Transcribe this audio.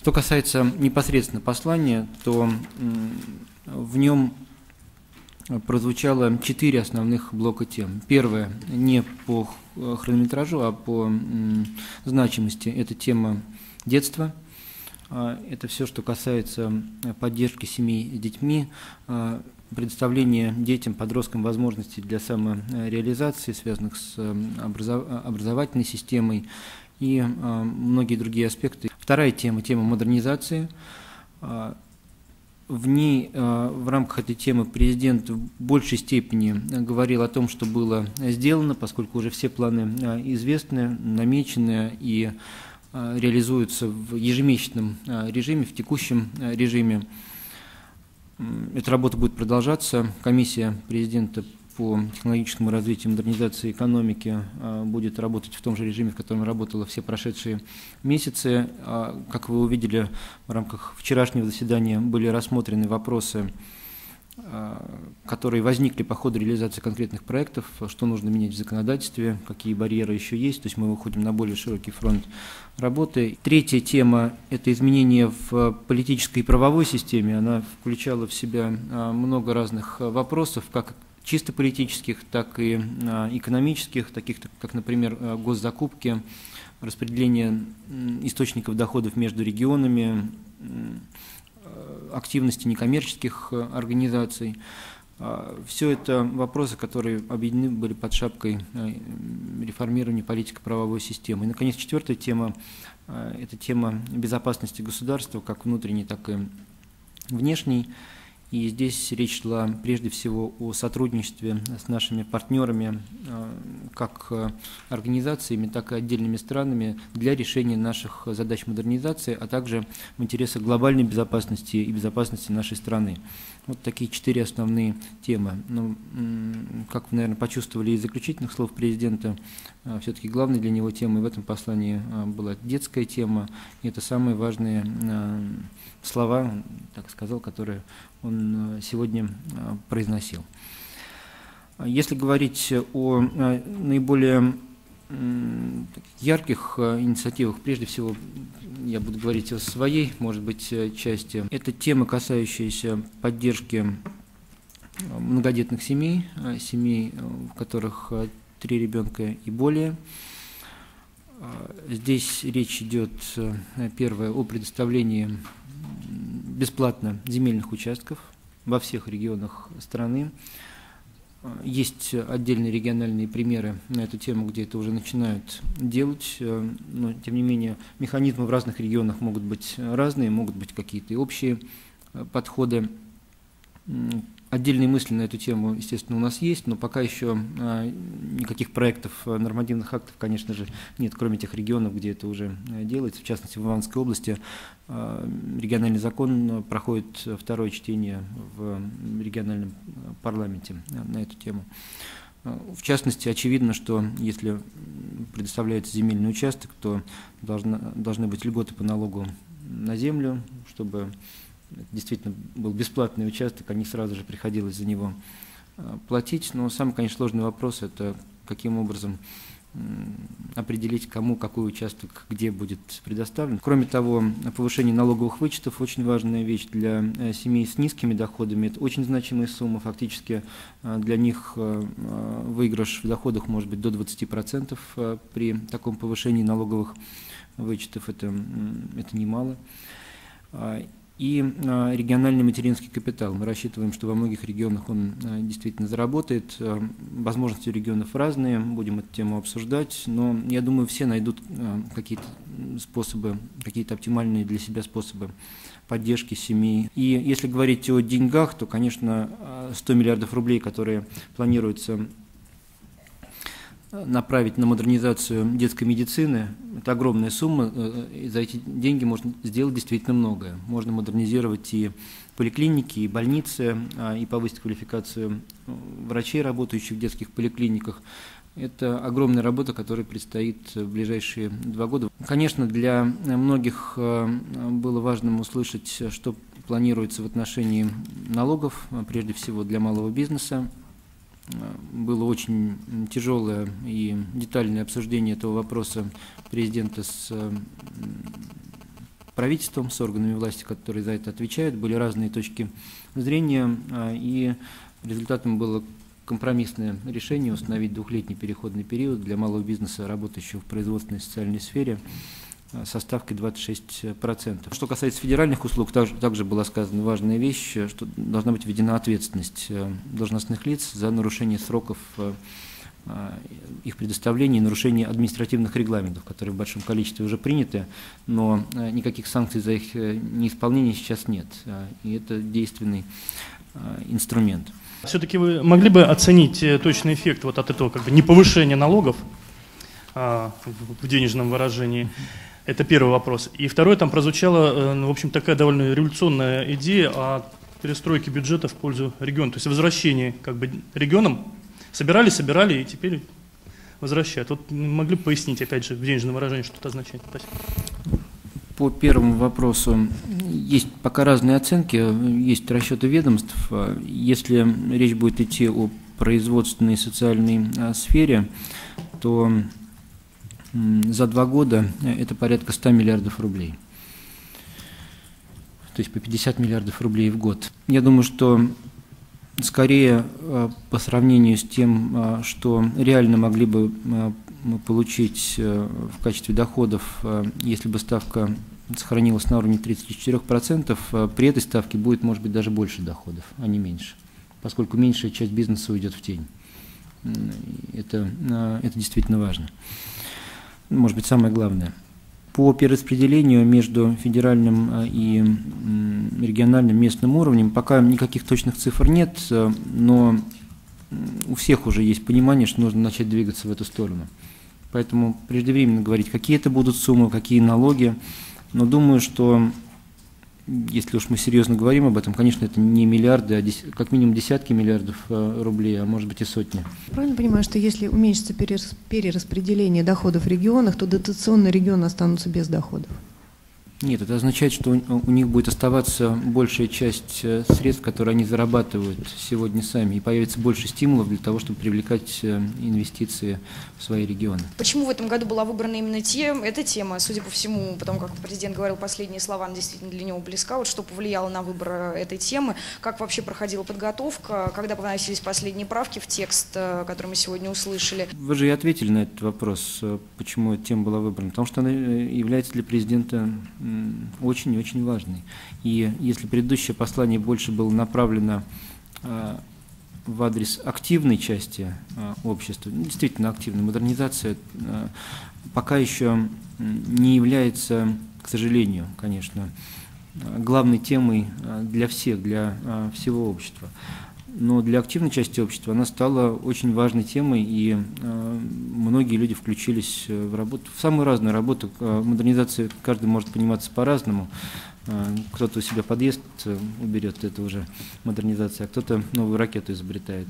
Что касается непосредственно послания, то в нем прозвучало 4 основных блока тем. Первое, не по хронометражу, а по значимости, это тема детства. Это все, что касается поддержки семей с детьми, предоставления детям, подросткам возможностей для самореализации, связанных с образовательной системой и многие другие аспекты. Вторая тема – тема модернизации. В ней, в рамках этой темы, президент в большей степени говорил о том, что было сделано, поскольку уже все планы известны, намечены и реализуются в ежемесячном режиме, в текущем режиме. Эта работа будет продолжаться. Комиссия президента по технологическому развитию и модернизации экономики будет работать в том же режиме, в котором работала все прошедшие месяцы. Как вы увидели, в рамках вчерашнего заседания были рассмотрены вопросы, которые возникли по ходу реализации конкретных проектов, что нужно менять в законодательстве, какие барьеры еще есть, то есть мы выходим на более широкий фронт работы. Третья тема – это изменения в политической и правовой системе. Она включала в себя много разных вопросов, как чисто политических, так и экономических, таких как, например, госзакупки, распределение источников доходов между регионами, активности некоммерческих организаций. Все это вопросы, которые объединены были под шапкой реформирования политико-правовой системы. И, наконец, четвертая тема – это тема безопасности государства, как внутренней, так и внешней. И здесь речь шла прежде всего о сотрудничестве с нашими партнерами, как организациями, так и отдельными странами для решения наших задач модернизации, а также в интересах глобальной безопасности и безопасности нашей страны. Вот такие 4 основные темы. Но, как вы, наверное, почувствовали из заключительных слов президента, все-таки главной для него темой в этом послании была детская тема. И это самые важные слова, так сказал, которые он сегодня произносил. Если говорить о наиболее ярких инициативах, прежде всего я буду говорить о своей, может быть, части. Это тема, касающаяся поддержки многодетных семей, семей, в которых 3 ребенка и более. Здесь речь идет, первое, о предоставлении бесплатно земельных участков во всех регионах страны. Есть отдельные региональные примеры на эту тему, где это уже начинают делать, но тем не менее механизмы в разных регионах могут быть разные, могут быть какие-то общие подходы. Отдельные мысли на эту тему, естественно, у нас есть, но пока еще никаких проектов, нормативных актов, конечно же, нет, кроме тех регионов, где это уже делается. В частности, в Ивановской области региональный закон проходит 2-е чтение в региональном парламенте на эту тему. В частности, очевидно, что если предоставляется земельный участок, то должны быть льготы по налогу на землю, чтобы это действительно был бесплатный участок, а не сразу же приходилось за него платить. Но самый, конечно, сложный вопрос – это каким образом определить, кому какой участок где будет предоставлен. Кроме того, повышение налоговых вычетов – очень важная вещь для семей с низкими доходами. Это очень значимая сумма. Фактически для них выигрыш в доходах может быть до 20% при таком повышении налоговых вычетов. Это немало. И региональный материнский капитал. Мы рассчитываем, что во многих регионах он действительно заработает. Возможности у регионов разные, будем эту тему обсуждать, но я думаю, все найдут какие-то способы, какие-то оптимальные для себя способы поддержки семей. И если говорить о деньгах, то, конечно, 100 миллиардов рублей, которые планируются направить на модернизацию детской медицины, это огромная сумма, и за эти деньги можно сделать действительно многое. Можно модернизировать и поликлиники, и больницы, и повысить квалификацию врачей, работающих в детских поликлиниках. Это огромная работа, которая предстоит в ближайшие 2 года. Конечно, для многих было важным услышать, что планируется в отношении налогов, прежде всего для малого бизнеса. Было очень тяжелое и детальное обсуждение этого вопроса президента с правительством, с органами власти, которые за это отвечают. Были разные точки зрения, и результатом было компромиссное решение установить двухлетний переходный период для малого бизнеса, работающего в производственной и социальной сфере, со ставкой 26%. Что касается федеральных услуг, также была сказана важная вещь, что должна быть введена ответственность должностных лиц за нарушение сроков их предоставления и нарушение административных регламентов, которые в большом количестве уже приняты, но никаких санкций за их неисполнение сейчас нет. И это действенный инструмент. Все-таки вы могли бы оценить точный эффект вот от этого неповышения налогов в денежном выражении? Это первый вопрос. И второй, там прозвучала, в общем, такая довольно революционная идея о перестройке бюджета в пользу региона, то есть возвращение регионам. Собирали, и теперь возвращают. Вот могли бы пояснить, опять же, в денежном выражении, что это означает? Спасибо. По первому вопросу есть пока разные оценки, есть расчеты ведомств. Если речь будет идти о производственной и социальной сфере, то за 2 года это порядка 100 миллиардов рублей. То есть по 50 миллиардов рублей в год. Я думаю, что скорее по сравнению с тем, что реально могли бы получить в качестве доходов, если бы ставка сохранилась на уровне 34%, при этой ставке будет, может быть, даже больше доходов, а не меньше, поскольку меньшая часть бизнеса уйдет в тень. Это действительно важно. Может быть, самое главное. По перераспределению между федеральным и региональным местным уровнем пока никаких точных цифр нет, но у всех уже есть понимание, что нужно начать двигаться в эту сторону. Поэтому преждевременно говорить, какие это будут суммы, какие налоги, но думаю, что если уж мы серьезно говорим об этом, конечно, это не миллиарды, а как минимум десятки миллиардов рублей, а может быть и сотни. Правильно понимаю, что если уменьшится перераспределение доходов в регионах, то дотационные регионы останутся без доходов? Нет, это означает, что у них будет оставаться большая часть средств, которые они зарабатывают сегодня сами, и появится больше стимулов для того, чтобы привлекать инвестиции в свои регионы. Почему в этом году была выбрана именно эта тема? Судя по всему, потому как президент говорил последние слова, она действительно для него близка. Вот что повлияло на выбор этой темы? Как вообще проходила подготовка? Когда вносились последние правки в текст, который мы сегодня услышали? Вы же и ответили на этот вопрос, почему эта тема была выбрана. Потому что она является для президента очень и очень важной. И если предыдущее послание больше было направлено в адрес активной части общества, действительно активной, модернизация пока еще не является, к сожалению, конечно, главной темой для всех, для всего общества. Но для активной части общества она стала очень важной темой, и многие люди включились в работу, в самую разную работу. Модернизация каждый может пониматься по-разному. Кто-то у себя подъезд уберет, это уже модернизация, а кто-то новую ракету изобретает.